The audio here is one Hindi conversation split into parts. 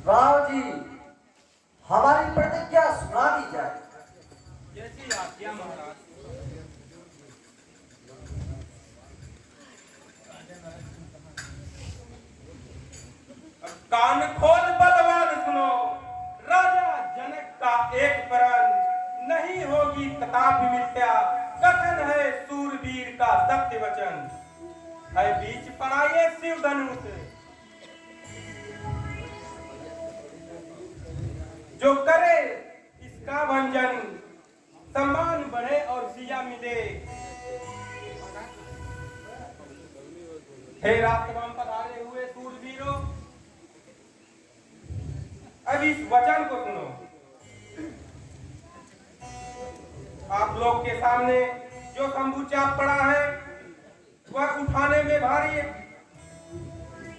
राव जी, हमारी प्रतिज्ञा सुना दी जाए। जैसी आज्ञा महाराज। कान खोल बलवान सुनो, राजा जनक का एक प्रण, नहीं होगी कदापि मिथ्या, कथन है सूरवीर का सत्य वचन, है बीच पड़ा ये शिव धनुष, जो करे इसका भंजन, सम्मान बढ़े और सिया मिले। हे राष्ट्रवाम पधारे हुए सूरवीरों, अब इस वचन को सुनो। आप लोग के सामने जो शंभू चाप पड़ा है वह उठाने में भारी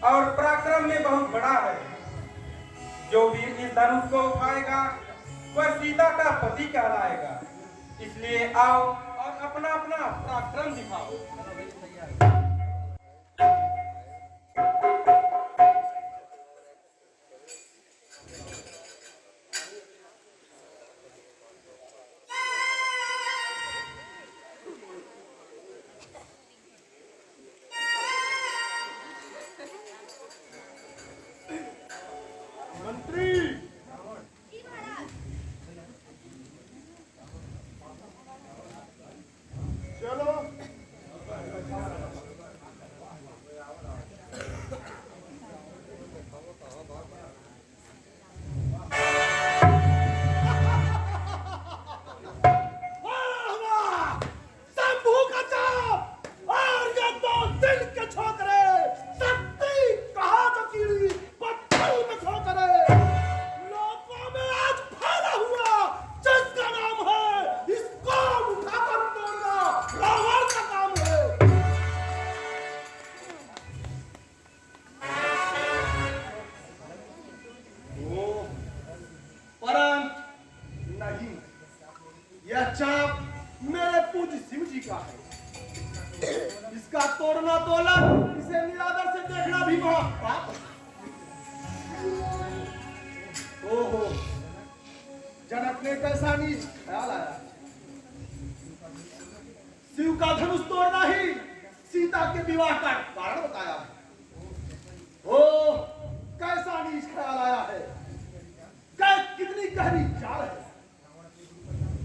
और पराक्रम में बहुत बड़ा है। जो वीर इस धनुष को उठाएगा वह सीता का पति कहलाएगा। इसलिए आओ और अपना अपना पराक्रम दिखाओ। मंत्री चलो यह चाप मेरे पूज्य शिव जी का है। इसका तोड़ना तोलन, इसे निरादर से देखना भी महापाप है। ओहो, जनक ने कैसा नीच ख्याल आया। शिव का धनुष तोड़ना ही सीता के विवाह का कारण बताया है। ओ, कैसा नीच ख्याल आया है। कितनी गहरी चाल है।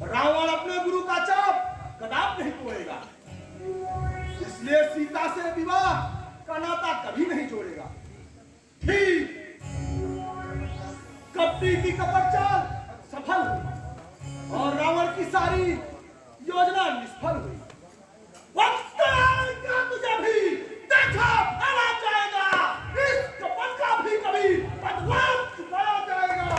रावण अपने गुरु का चाप कदापि नहीं तोड़ेगा, इसलिए सीता से विवाह का नाता कभी नहीं जोड़ेगा। ठीक, कपटी की कपट चाल सफल हुई और रावण की सारी योजना निष्फल हुई। वक्त आएगा तुझे भी देखा फैला जाएगा, इस कपट का भी कभी बदलाव चुकाया जाएगा।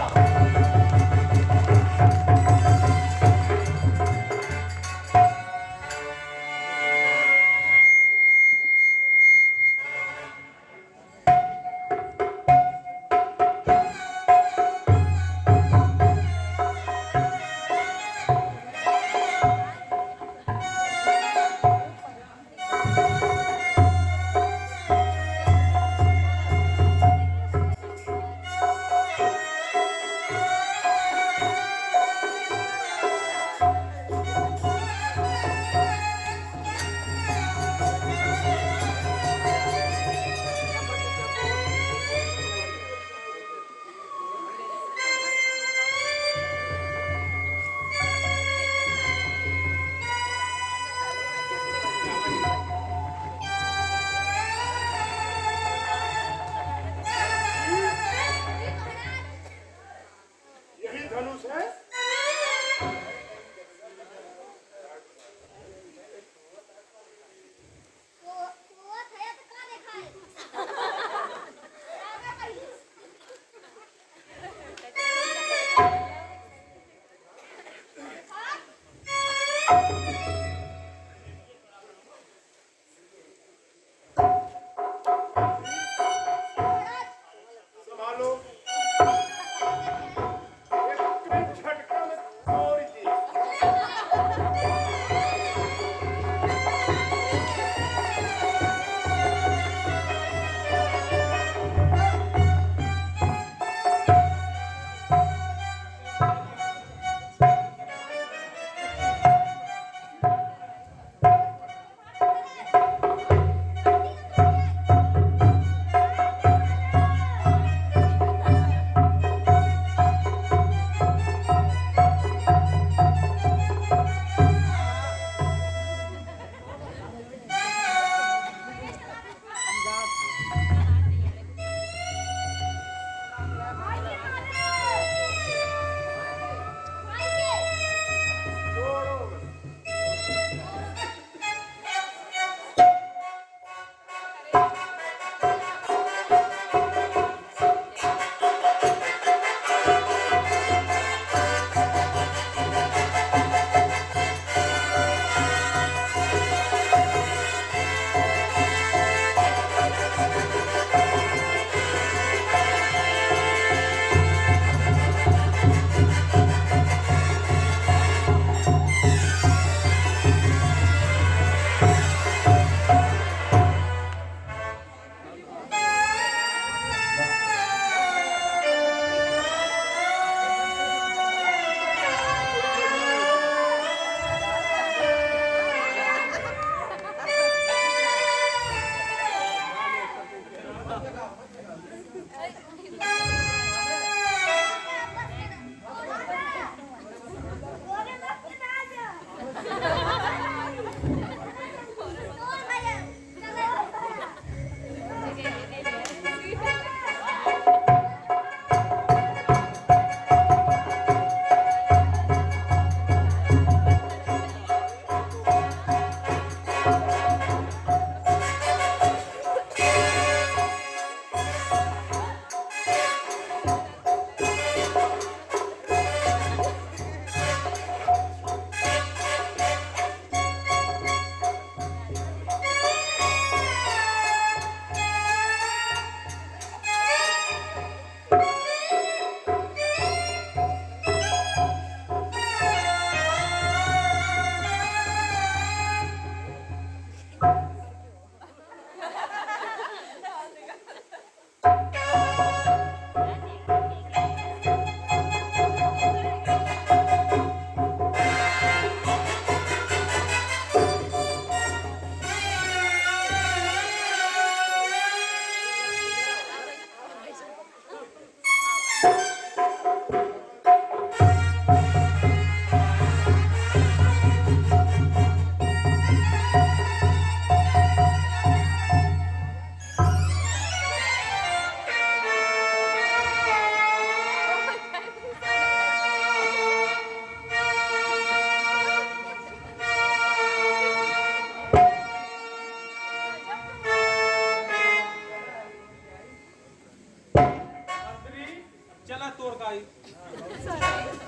चला तोड़ का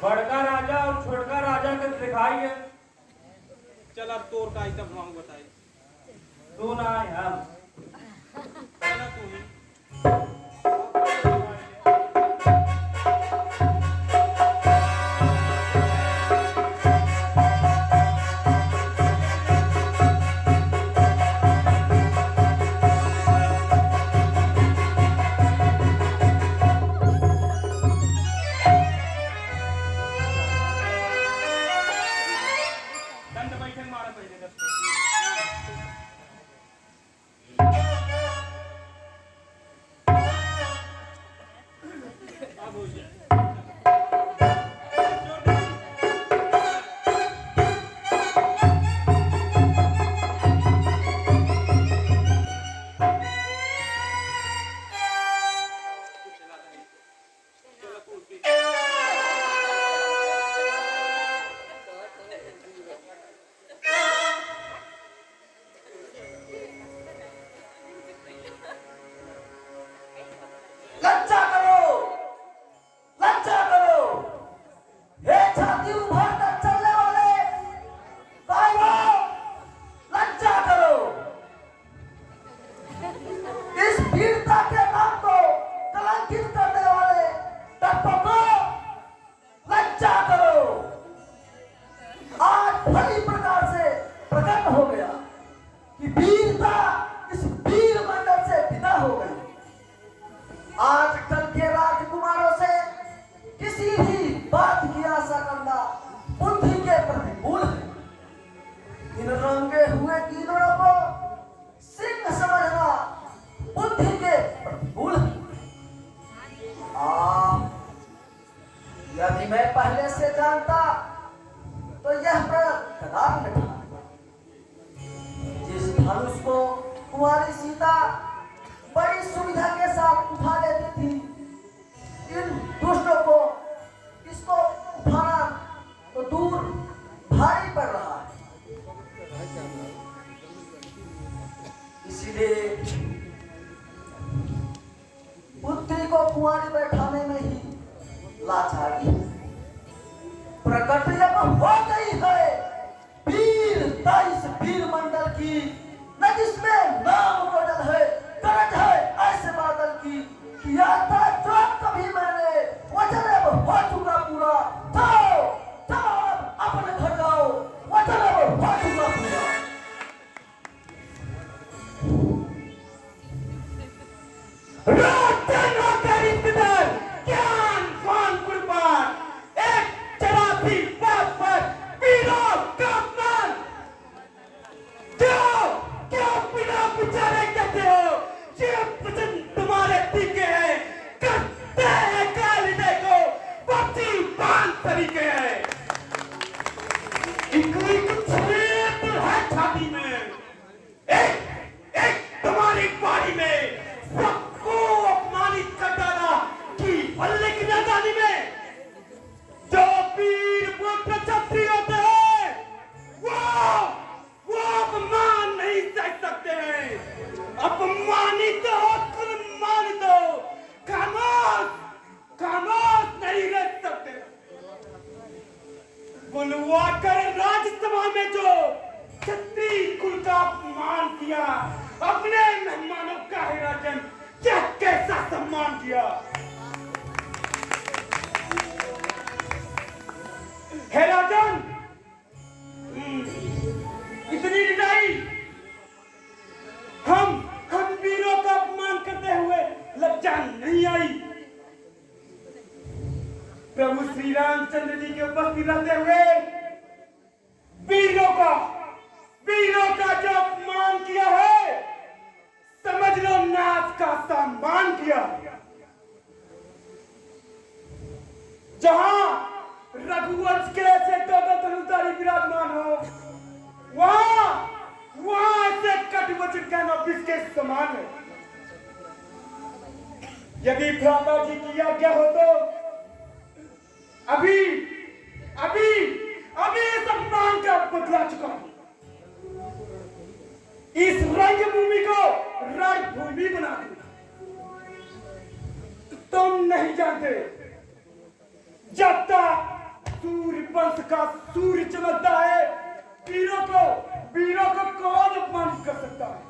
बड़का राजा और छोटका राजा के दिखाई है। चला तोड़ का तब हम बताई तू ना हम चला तू ही दंड बैठक मारा पहले दस्ते अब हो जाए लज्जा करो, लज्जा करो। हे छाती उभार कर चलने वाले भाइयों, लज्जा करो। इस वीरता के नाम को कलंकित करने वाले तत्वों को लज्जा करो। आज भली प्रकार से प्रकट हो गया कि वीरता इस वीर मंडल से विदा हो गई। आजकल के राजकुमारों से किसी भी बात की आशा करना बुद्धि के प्रतिकूल है। इन रंगे हुए कीड़ों को सिंह समझना बुद्धि के प्रतिकूल है। यदि मैं पहले से जानता तो यह प्रयोग कदापि न था। जिस धनुष को कुंवारी सीता बड़ी सुविधा के साथ उठा लेती थी, इन दुष्टों को इसको उठाना तो दूर भारी पड़ रहा है। इसीलिए बुद्धि को कुंवारी बैठाने में ही लाचारी है। प्रकट जब हो गई है वीरता इस वीर मंडल की, न जिसमें नाम रोजल है, गरज है ऐसे बादल की, किया था जो कभी मैंने वचन अब हो चुका पूरा। जाओ जाओ अपने घर जाओ, वचन अब हो चुका पूरा। क्यों बिना विचारे कहते हो ये वचन राजन, क्या कैसा सम्मान किया। हे राजन, इतनी निदाई हम वीरों का अपमान करते हुए लज्जा नहीं आई। प्रभु श्री रामचंद्र जी के उपस्थित रहते हुए वीरों का जो अपमान किया है, समझ लो नाथ का सम्मान किया। जहां रघुवंश के ऐसे दो धनुधारी विराजमान हो, वहां ऐसे कटवचन कहना किसके समान है। यदि भ्राता जी की आज्ञा हो तो अभी इस अपमान का बदला चुका हूं। इस रंगभूमि को रणभूमि बना दूंगा। तुम नहीं जानते, जब तक सूर्य वंश का सूर्य चमकता है, वीरों को कौन अपमानित कर सकता है।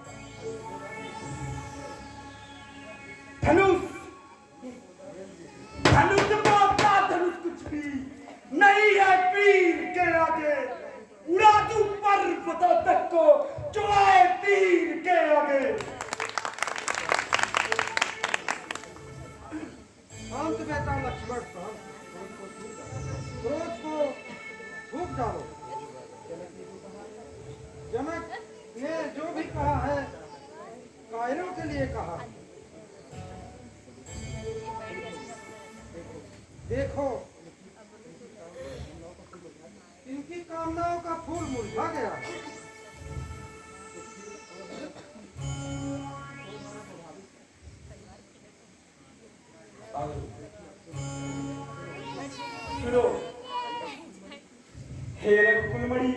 धनुष मारता, धनुष कुछ भी नहीं है पीर के आगे। उड़ा दूं पर्वतों तक को जो आए तीर के आगे। शांत बेटा लक्ष्मण, क्रोध को फूंक डालो। जनक ने जो भी कहा है कायरों के लिए कहा। देखो, इनकी कामनाओं का फूल मुरझा गया। सुनो, हे रघुकुलमणि,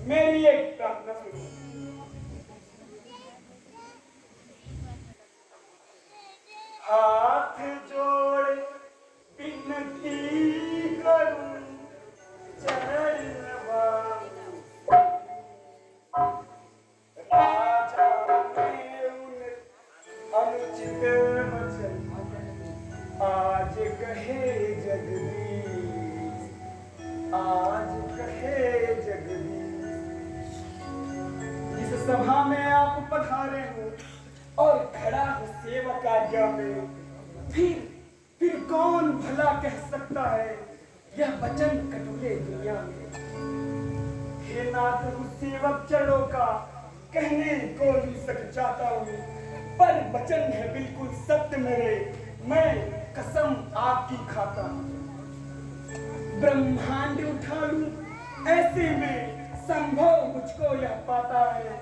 मेरी एक प्रार्थना सुनो। हाथ जोड़ विनती करूं, चरण नवाऊं। राजा ने उन अनुचित वचन आज कहे जगदीश, आज कहे जगदीश। इस सभा में आप पधारे हो और खड़ा हो सेवक आज्ञा में, फिर कौन भला कह सकता है यह वचन कटुले दुनिया में। हे नाथ, उस सेवक चरणों का कहने को नहीं सक चाहता हूँ, पर वचन है बिल्कुल सत्य मेरे, मैं कसम आपकी खाता हूँ। ब्रह्मांड उठा लूं ऐसे में संभव मुझको यह पाता है,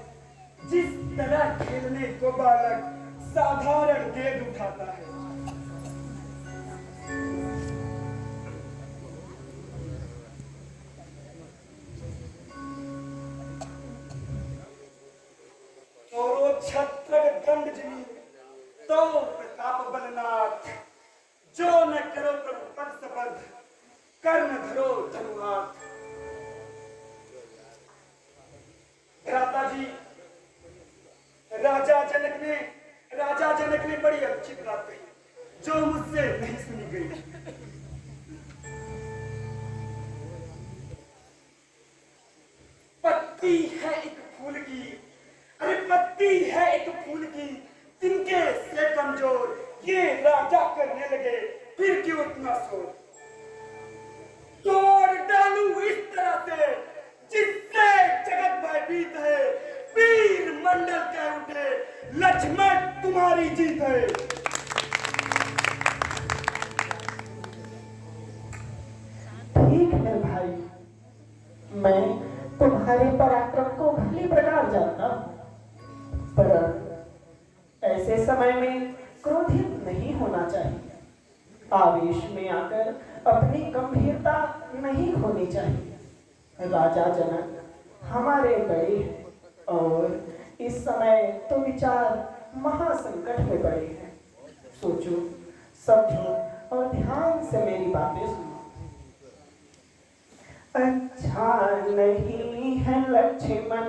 जिस तरह खेलने को बालक साधारण गेंद उठाता है। छत्र दंड जिनी तो प्रताप बलनाथ, जो न करो प्रभु पद सपद, कर्ण धरो धनुहाथ। भ्राता जी, राजा जनक ने बड़ी अच्छी बात कही जो मुझसे नहीं सुनी गई। पत्ती है एक फूल की, अरे पत्ती है एक फूल की, तिनके से कमजोर ये राजा करने लगे, फिर क्यों इतना शोर। तोड़ डालूं इस तरह से जिससे जगत भयभीत है, वीर मंडल कह उठे लक्ष्मण तुम्हारी जीत है। ठीक है भाई, मैं तुम्हारे पराक्रम को भली प्रकार जानता हूं, पर ऐसे समय में क्रोधित नहीं होना चाहिए। आवेश में आकर अपनी गंभीरता नहीं खोनी चाहिए। राजा जनक हमारे बड़े हैं और इस समय तो विचार महासंकट में पड़े हैं। सोचो, समझो और ध्यान से मेरी बातें सुनो। अच्छा नहीं है लक्ष्मण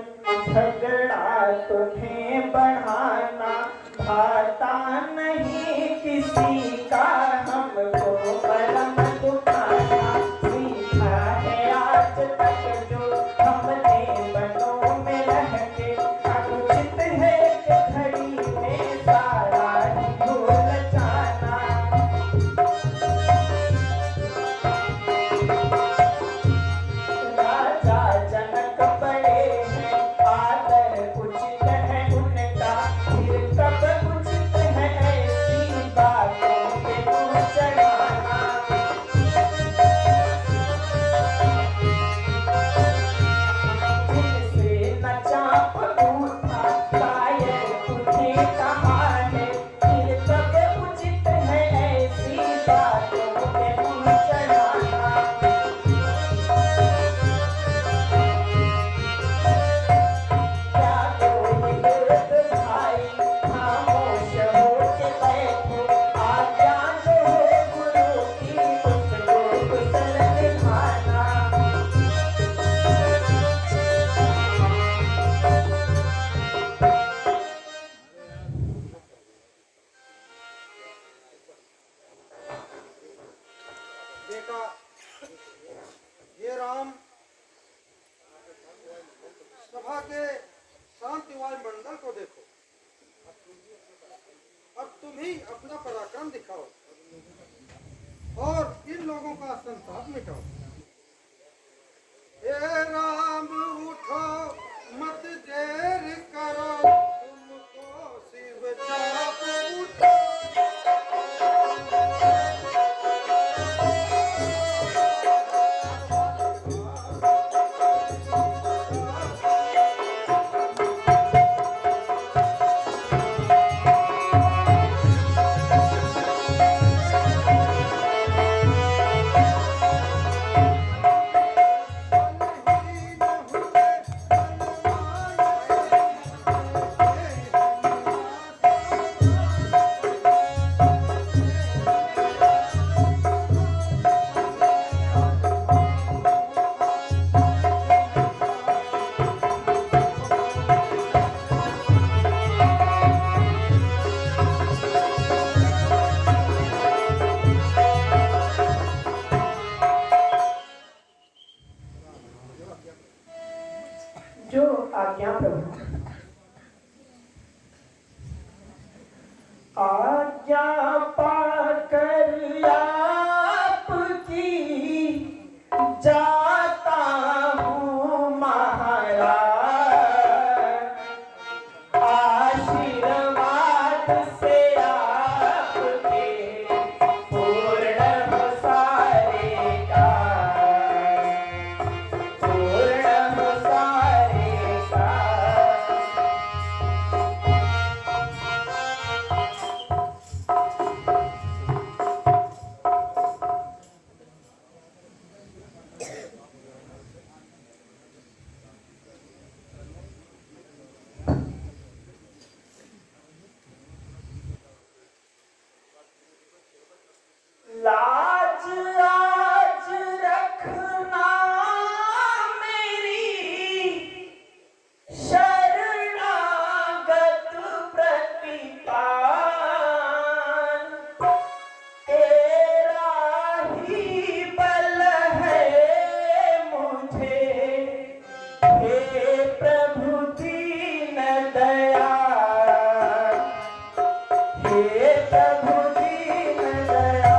झगड़ा तुम्हें बढ़ाना, भाता नहीं किसी का हमको परम दुखाना, सीखा है आज तक जो हमने बनों में रह के, अनुचित है कि घड़ी में सारा ही भूल जाना। राजा जनक बड़े हैं, आदर उचित है उनका, फिर कब उचित है ऐसी बातों पे मुँह चढ़ाना। जिनसे न चाप उठा कायर उठे कहाने, फिर कब उचित है ऐसी बातों पे मुँह चढ़ाना। क्या कोई मर्द भाई खामोश होके बैठे, आज्ञा जो है गुरु की उसको कुशल निभाना। बेटा, ये राम सभा के शांति वायुमंडल को देखो। अब तुम ही अपना पराक्रम दिखाओ और इन लोगों का संताप मिटाओ। हे राम उठो मत देर करो, तुमको शिव चाप उठो। जो आज्ञा प्रभु। आज्ञा पाकर आपकी जाता हूँ महाराज, आशीर्वाद से आपके पूर्ण हो सारे का, पूर्ण हो सारे का। लाज आज रखना मेरी शरणागत प्रतिपान, तेरा ही बल है मुझे, हे प्रभु दीन दयाल, हे प्रभु दीन दयाल।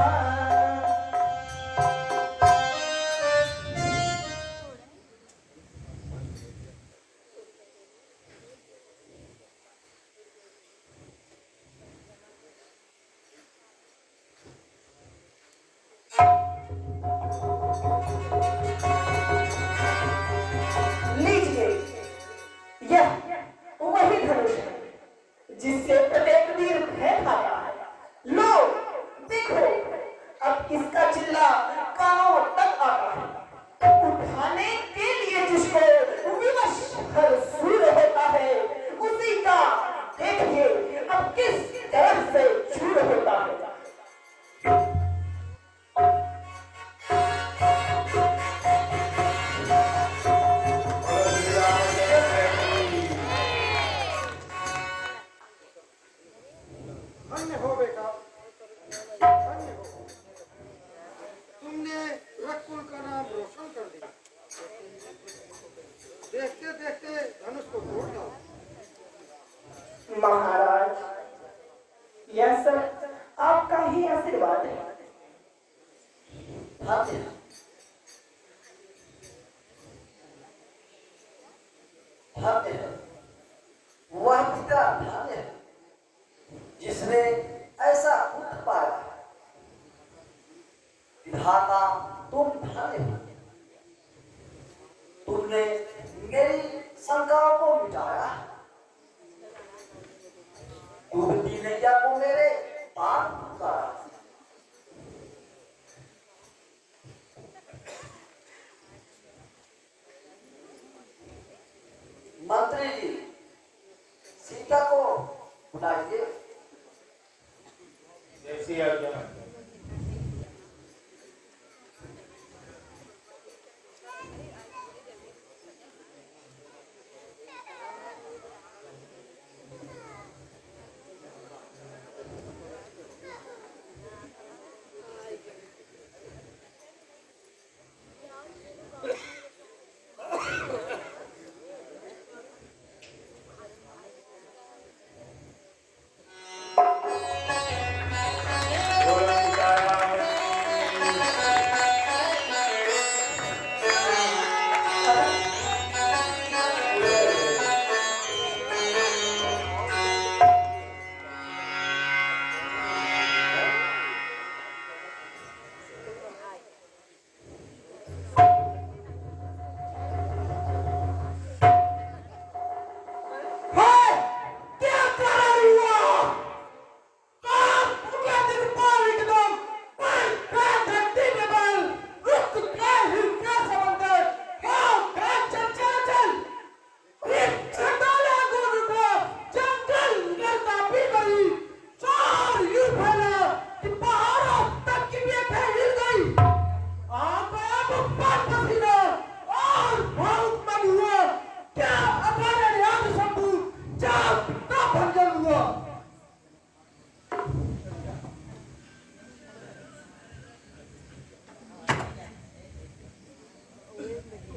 लीजिए, यह वही धनुष है जिससे प्रत्येक वीर भय खाता है। लो देखो, अब इसका चिल्ला कानों तक आता है। उठाने के लिए जिसको विवश हर सूर होता है, उसी का देखिए अब किस तरह से चूर होता है। धन्य हो बेटा, धन्य हो। तुमने रकुल का नाम रोशन कर दिया। देखते देखते धनुष को तोड़ डाला। महाराज, यह सब आपका ही आशीर्वाद है। धन्य है। धन्य है वह पिता, धन्य है जिसने ऐसा पुत्र पाया। विधाता तुम धन्य हो, तुमने मेरी शंकाओं को मिटाया, डूबती नैया को मेरे पार उतारा। मंत्री जी, सीता को बुलाइए। जैसी आज्ञा।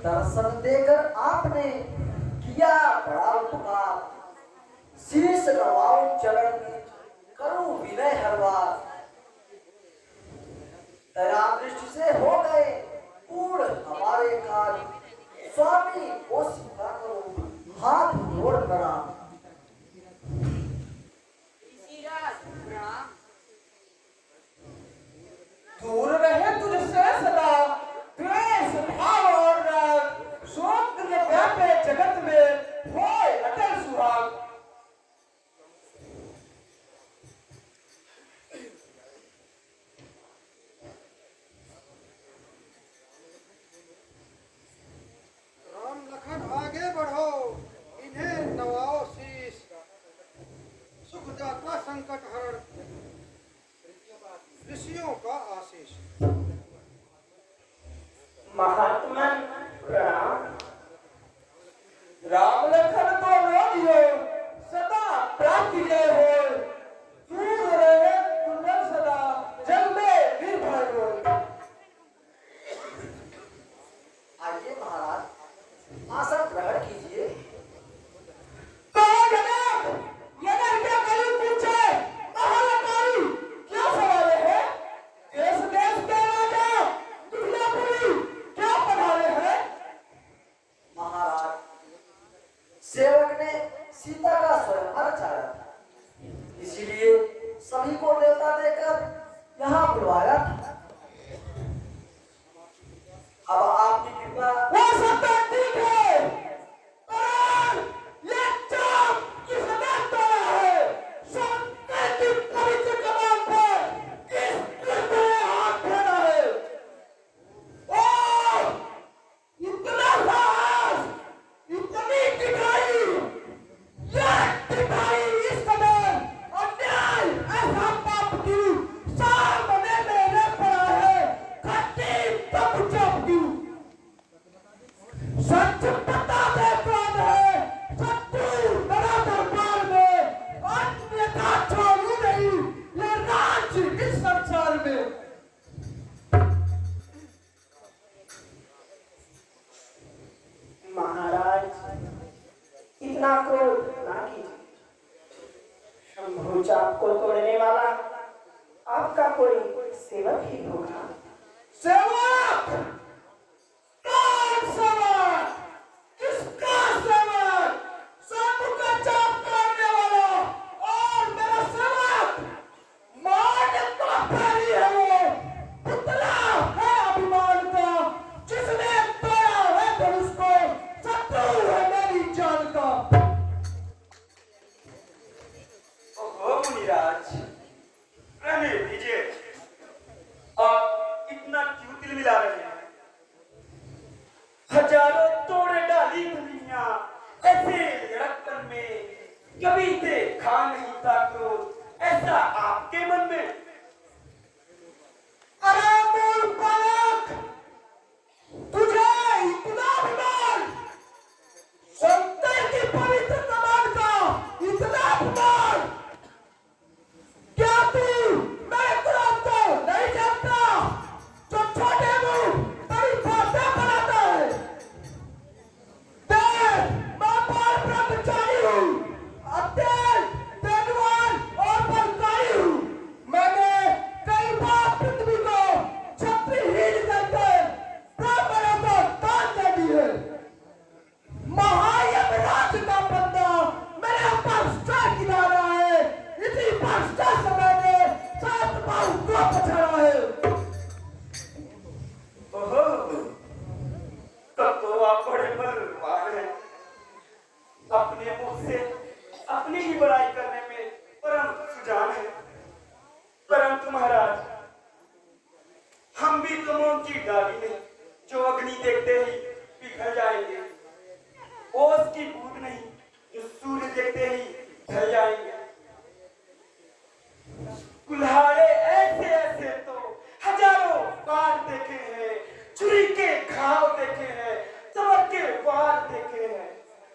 दर्शन देकर आपने किया बड़ा उपकार। शीश नवाओ चरण में करूं विनय हर बार। तेरा दृष्टि से हो गए पूर्ण हमारे कार्य। स्वामी को स्वीकार करो, हाथ जोड़ प्रणाम। दूर रहे तुझसे सदा द्वेष भाव और राग, शोक में व्यापे जगत में होए अटल सुहाग। राम लखन आगे बढ़ो, इन्हें नवाओ शीश, सुखदाता संकट हर ऋषियों का आशीष। महात्मन प्रणाम। राम लखन को लोगियो सदा प्राप्ति जय हो। दूर रहे कुंडल सदा जग में निर्भय हो। आइए महाराज, आसन ग्रहण कीजिए। ये क्या करूं पूछे, महालकारी क्या सवाल है? मिलने वाला आपका कोई सेवक ही होगा। सेवक? कौन सेवक? किसका सेवक? शंभू का जाप करने वाला और मेरा सेवक मानव का पैरी है। वो पुतला है अभिमान का, जिसने तोड़ा है धनुष को, शत्रु है मेरी जान का। ओहो मुनिराज, रहने दीजिए। आप इतना क्यों तिलमिला रहे हैं? हजारों तोड़े डाली दुनिया, ऐसे लड़कपन में कभी देखा नहीं था क्रोध ऐसा आपके मन में। अरे मूर्ख बालक, तुझे इतना अभिमान, शंकर की पवित्र कमान का इतना अभिमान, क्या तू मेरे क्रोध को नहीं जानता? जो छोटे मुंह बड़ी बातें बनाता है। देख, मैं बाल ब्रह्मचारी हूँ, अत्यंत धनवान और बलशाली हूँ। मैंने कई बार पृथ्वी को छत्रहीन करके ब्राह्मणों को दान दे दी है। महायमराज का बंदा मेरे ऊपर स्ट्राइक गिरा रहा है। इसी पश्चा समय में सात बाहु को पछाड़ा है। ओहो, तब तो आप बड़े बलवान हैं। अपने मुख से अपनी ही बड़ाई करने में परम सुजान है। परंतु महाराज, हम भी तुमों की डाली में जो अग्नि देखते ही पिघल जाएंगे, ओस की बूंद नहीं जो सूर्य देखते ही ढल जाएंगे। कुल्हाड़े ऐसे ऐसे तो हजारों बार देखे हैं, छुरी के घाव देखे हैं, चमक के वार देखे हैं,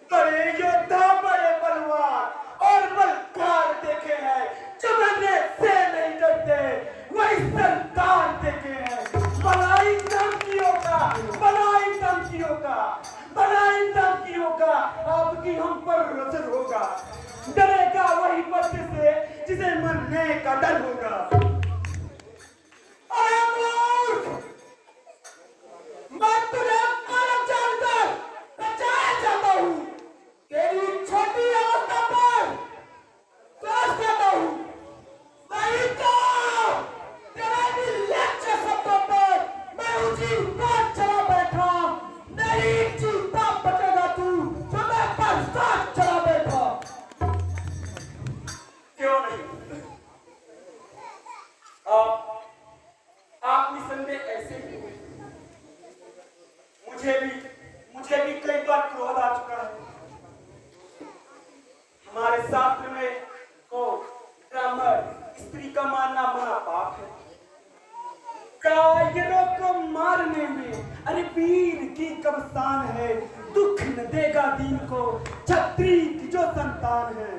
बड़े योद्धा बड़े बलवान और बलकार देखे हैं, जो मरने से नहीं डरते वही सरकार देखे हैं। बनाई धमकियों का आपकी हम पर असर होगा। डरेगा वही मर्द से जिसे मरने का डर होगा। अरे मूर्ख, मैं तुझे मालूम जानकर बचाया चाहता हूँ। तेरी छोटी अवस्था पर त्रास करता हूँ। नहीं तो तेरे निर्लज्ज शब्दों पर मैं ऊंची बात चला बैठा। नहीं जीता बचेगा तू, जो मैं पश्चात चला बैठा। क्यों नहीं? आप निसंदेह ऐसे ही हुए। मुझे भी कई बार क्रोध आ चुका है। हमारे शास्त्र में को ब्राह्मण स्त्री का मारना महापाप है। कायरों को मारने में अरे वीर की कब शान है। दुख न देगा दीन को क्षत्रिय की जो संतान है।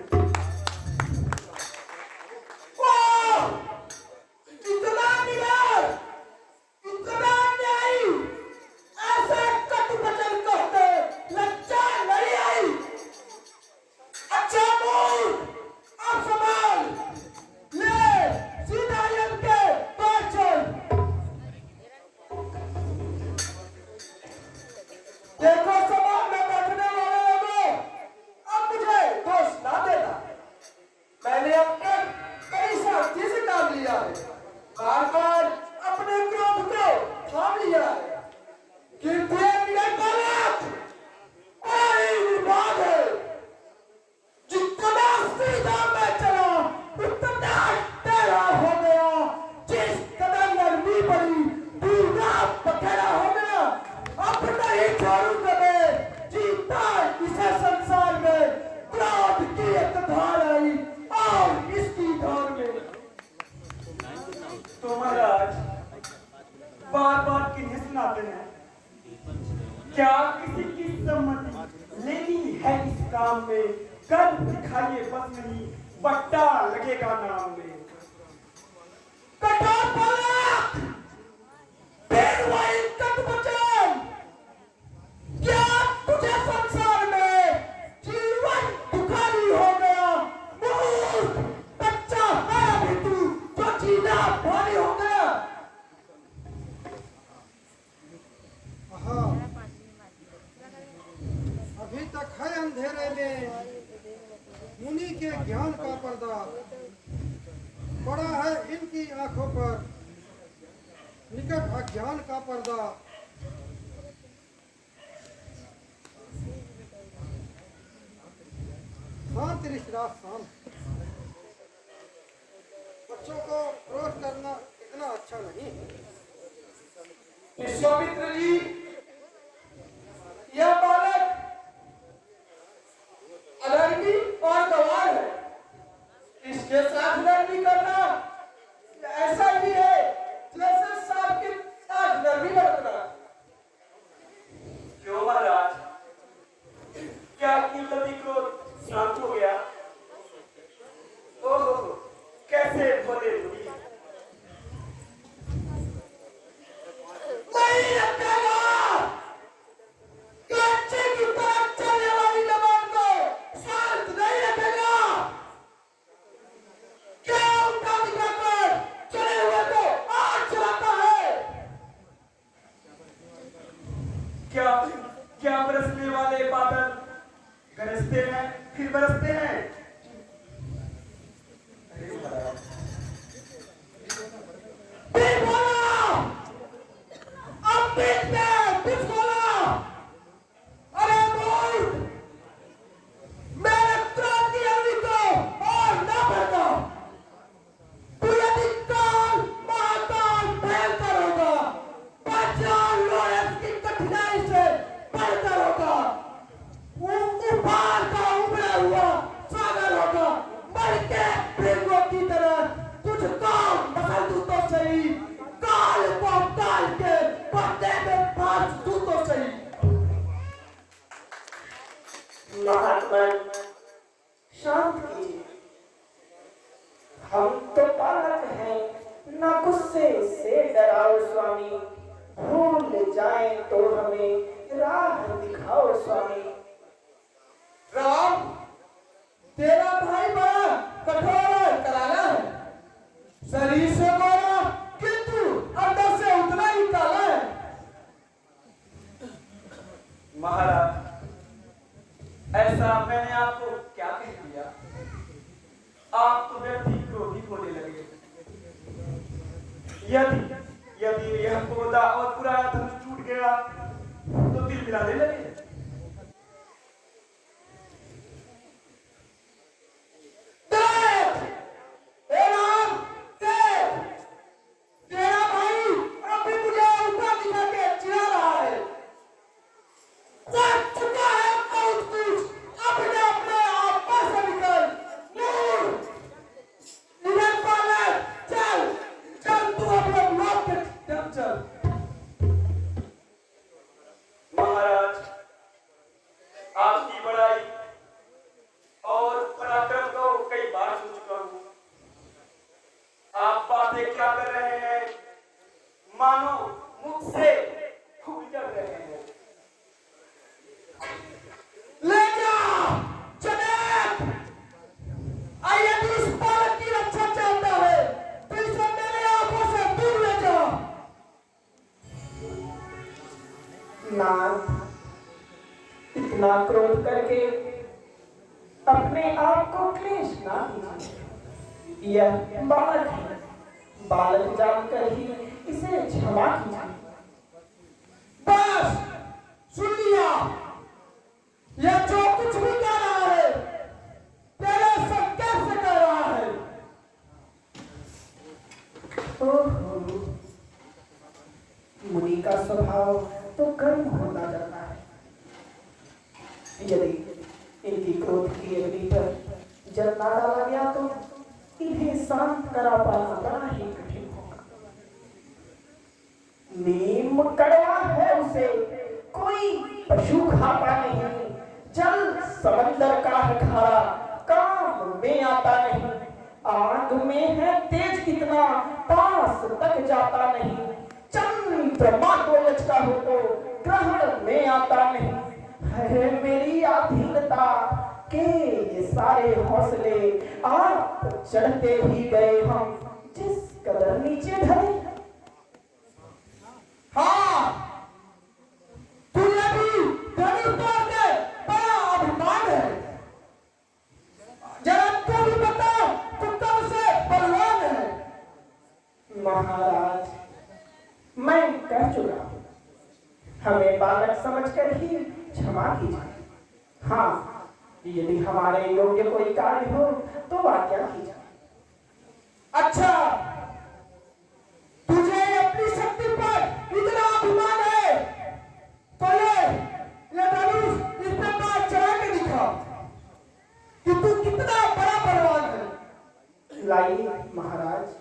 इतना निडर, इतना न्यायी, ऐसे कटु वचन कहते लज्जा नहीं आई। अच्छा मूर्ख, अब संभाल, ले सीधा यम के पास चल। देखो सभा में बैठने वाले लोगों, अब मुझे दोष ना देना। मैंने अब तक कई शांति से काम लिया है, बार बार अपने क्रोध को थाम लिया है, किंतु मेरे बालक कोई विवाद है। जितना सीधा मैं चला उतना टेढ़ा हो गया। जिस कदम नरमी पड़ी दूधा पखेड़ा हो गया। अब नहीं छोड़ूंगा मैं, जीता इसे संसार में क्रोध की एक धार आई और इसकी धार में। तो महाराज बार बार किन्हें सुनाते हैं? क्या किसी की सम्मति लेनी है इस काम में? कर दिखाइए बस नहीं, बट्टा लगेगा नाम में। कठोर बालक, फिर वही कटुवचन। क्या तुझे संसार में जीवन दुखारी हो गया? मूर्ख, बच्चा है और इनकी आंखों पर निकट अज्ञान का पर्दा शांत रिश्ता शांत। बच्चों को क्रोध करना इतना अच्छा नहीं है। विश्वामित्र जी, यह बालक अनर्मी और गवार है। इसके साथ नरमी करना ऐसा ही है जैसे सांप के साथ नरमी बरतना। क्यों महाराज, क्या कीमती क्रोध शांत हो गया? ओहो, कैसे बोले हुई। नहीं रखेगा कच्चे की तरह चलने वाली जबान को शांत नहीं रखेगा। क्या उठा दिखाकर चले हुए को आग चलाता है। क्या क्या बरसने वाले बादल गरजते हैं फिर बरसते हैं? अरे महाराज, बीच बोला, अब बीच में कुछ बोला। अरे मूर्ख, मेरे क्रोध की अग्नि को और न भड़का। तू यदि काल महाकाल भयंकर होगा, बचाव लोयस की कठिनाई से बढ़कर होगा। उबार का उबड़ा हुआ सागर होगा। मर के भृंगों की तरह तुझको मसलदूतों से ही काल को काल के पर्दे में फांस दूं तो सही। महात्मन, शांत कीजिए। हम तो बालक हैं, न गुस्से से डराओ स्वामी। भूल जाएं तो हमें राह दिखाओ स्वामी। राम, तेरा भाई बड़ा कठोर और करारा है। शरीर से गोरा किंतु अंदर से उतना ही काला है। महाराज, ऐसा मैंने आपको क्या कह दिया? आप तो व्यक्ति क्रोधित होने लगे। यदि यदि यह पौधा और पुराना धनुष टूट गया तो दिल मिलाने लगे। तेरा भाई अभी मुझे उठा दिखा के चिढ़ा रहा है। कर चुका है बहुत कुछ, अपने अपने आप पर से निकल। मूर्ख, इधर बालक, चल चल, तू अपने लोक के तरफ चल। महाराज, आपकी बड़ाई और पराक्रम को कई बार सुन चुका हूं। आप बातें क्या कर रहे हैं, मानो मुख से फूल चढ़ रहे हैं। ले जा जनेब। यदि इस बालक की रक्षा चाहता है तो इसे मेरे आंखों से दूर ले जा। नाथ, इतना क्रोध करके अपने आप को क्लेश ना कीजिए। यह बालक है, बालक जानकर ही इसे क्षमा कीजिए। बस सुन लिया। यह जो कुछ भी कह रहा है तेरे संकल्प से कह रहा है। ओहो, मुनि का स्वभाव तो गर्म होता जाता है। यदि इनकी क्रोध की अग्नि पर जल ना डाला गया तो इन्हें शांत करा पाना बड़ा ही कठिन होगा। नीम कड़वा है, उसे कोई पशु खाता नहीं। जल समंदर का है खारा, काम में आता नहीं। आग में है तेज कितना, पास तक जाता नहीं। चंद्रमा को लचका हो तो ग्रहण में आता नहीं। है मेरी अधीनता के ये सारे हौसले, आप चढ़ते ही गए हम जिस कदर नीचे ढले। हाँ, तुझे भी धनुष तोड़ के बड़ा अभिमान है। जरा तू भी बता, तू कब से बलवान है। महाराज, मैं कह चुका हूँ, हमें बालक समझकर ही क्षमा कीजिए। हाँ, यदि हमारे योग्य कोई कार्य हो तो आज्ञा कीजिए। अच्छा, तुझे अपनी शक्ति पर इतना अभिमान है तो ये धनुष इस पे बात चढ़ा के दिखा कि तू कितना बड़ा बलवान है। लाइए महाराज।